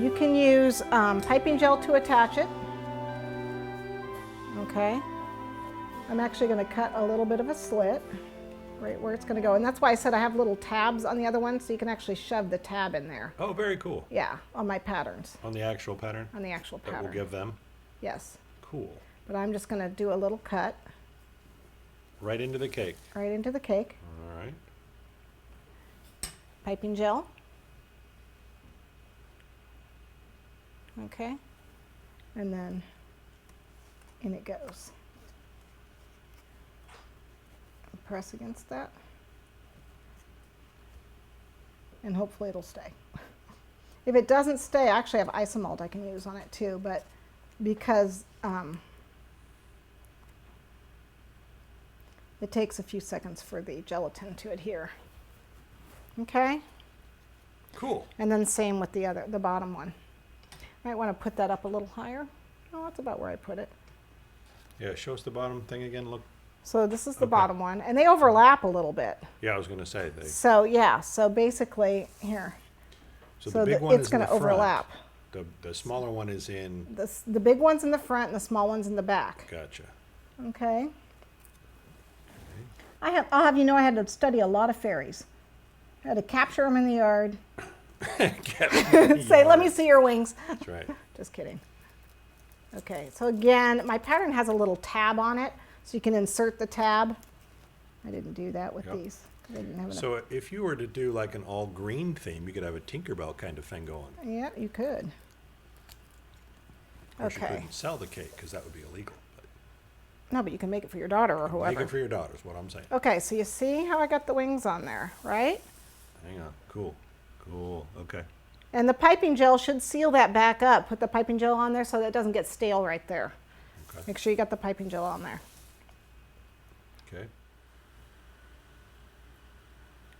You can use piping gel to attach it. Okay. I'm actually going to cut a little bit of a slit right where it's going to go. And that's why I said I have little tabs on the other one, so you can actually shove the tab in there. Oh, very cool. Yeah, on my patterns. On the actual pattern? On the actual pattern. That will give them? Yes. Cool. But I'm just going to do a little cut. Right into the cake? Right into the cake. All right. Piping gel. Okay. And then in it goes. Press against that. And hopefully it'll stay. If it doesn't stay, I actually have isomalt I can use on it too, but because it takes a few seconds for the gelatin to adhere. Okay? Cool. And then same with the bottom one. Might want to put that up a little higher. Oh, that's about where I put it. Yeah, show us the bottom thing again. Look. So this is the bottom one, and they overlap a little bit. Yeah, I was going to say. So yeah, so basically here. So the big one it's is going in to the front. overlap. The smaller one is in. The big one's in the front, and the small one's in the back. Gotcha. Okay. I'll have you know I had to study a lot of fairies. I had to capture them in the yard. Say, let me see your wings. That's right. Just kidding. Okay, so again, my pattern has a little tab on it, so you can insert the tab. I didn't do that with these. I didn't have enough. So if you were to do like an all green theme, you could have a Tinkerbell kind of thing going. Yeah, you could. Of course, you Okay. couldn't sell the cake because that would be illegal. But No, but you can make it for your daughter or whoever. make it for your daughter is what I'm saying. Okay, so you see how I got the wings on there, right? Hang on. Cool. Cool. Okay. And the piping gel should seal that back up. Put the piping gel on there so that it doesn't get stale right there. Okay. Make sure you got the piping gel on there. Okay.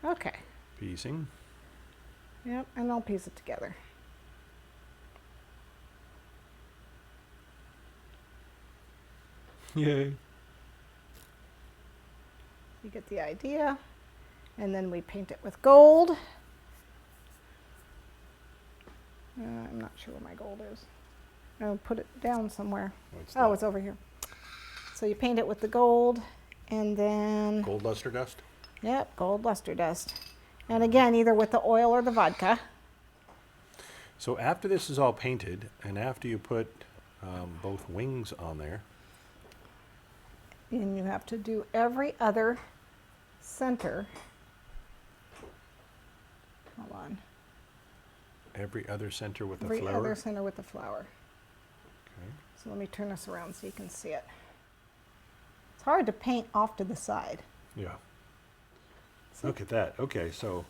Okay. Piecing. Yep, and I'll piece it together. Yay. You get the idea. And then we paint it with gold. I'm not sure where my gold is. I'll put it down somewhere. Oh, it's over here. So you paint it with the gold, and then... Gold luster dust? Yep, gold luster dust. And again, either with the oil or the vodka. So after this is all painted, and after you put both wings on there... And you have to do every other center. Hold on. Every other center with the Every flower? other center with the flower. Okay. So let me turn this around so you can see it. It's hard to paint off to the side. Yeah. Look at that. Okay, so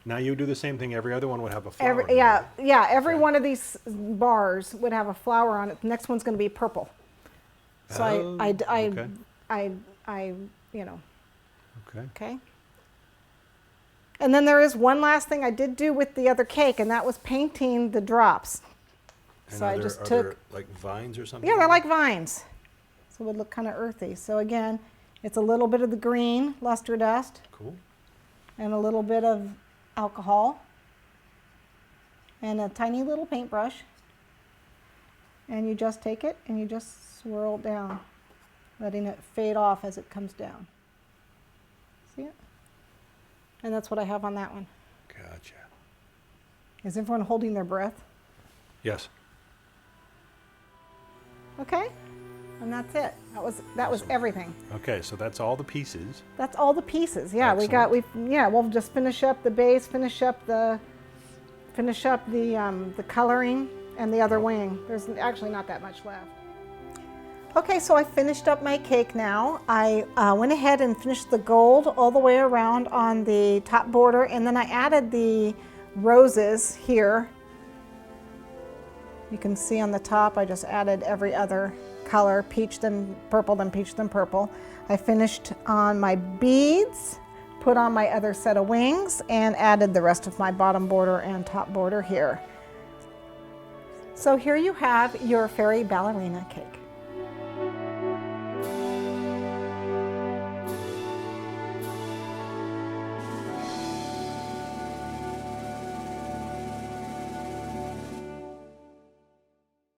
now you do the same thing. Every other one would have a flower. Every Okay. one of these bars would have a flower on it. The next one's going to be purple. So okay. you know. Okay. Okay. And then there is one last thing I did do with the other cake, and that was painting the drops. And So I just took, like vines or something? yeah, they're like vines. So it would look kind of earthy. So again, it's a little bit of the green luster dust Cool. and a little bit of alcohol and a tiny little paintbrush. And you just take it and you just swirl it down, letting it fade off as it comes down. See it? And that's what I have on that one. Gotcha. Is everyone holding their breath? Yes. Okay. And that's it. That was everything. Okay, so that's all the pieces. That's all the pieces. Yeah, we'll just finish up the base, finish up the coloring and the other wing. There's actually not that much left. Okay, so I finished up my cake now. I went ahead and finished the gold all the way around on the top border, and then I added the roses here. You can see on the top I just added every other color, peach then purple, then peach then purple. I finished on my beads, put on my other set of wings, and added the rest of my bottom border and top border here. So here you have your fairy ballerina cake.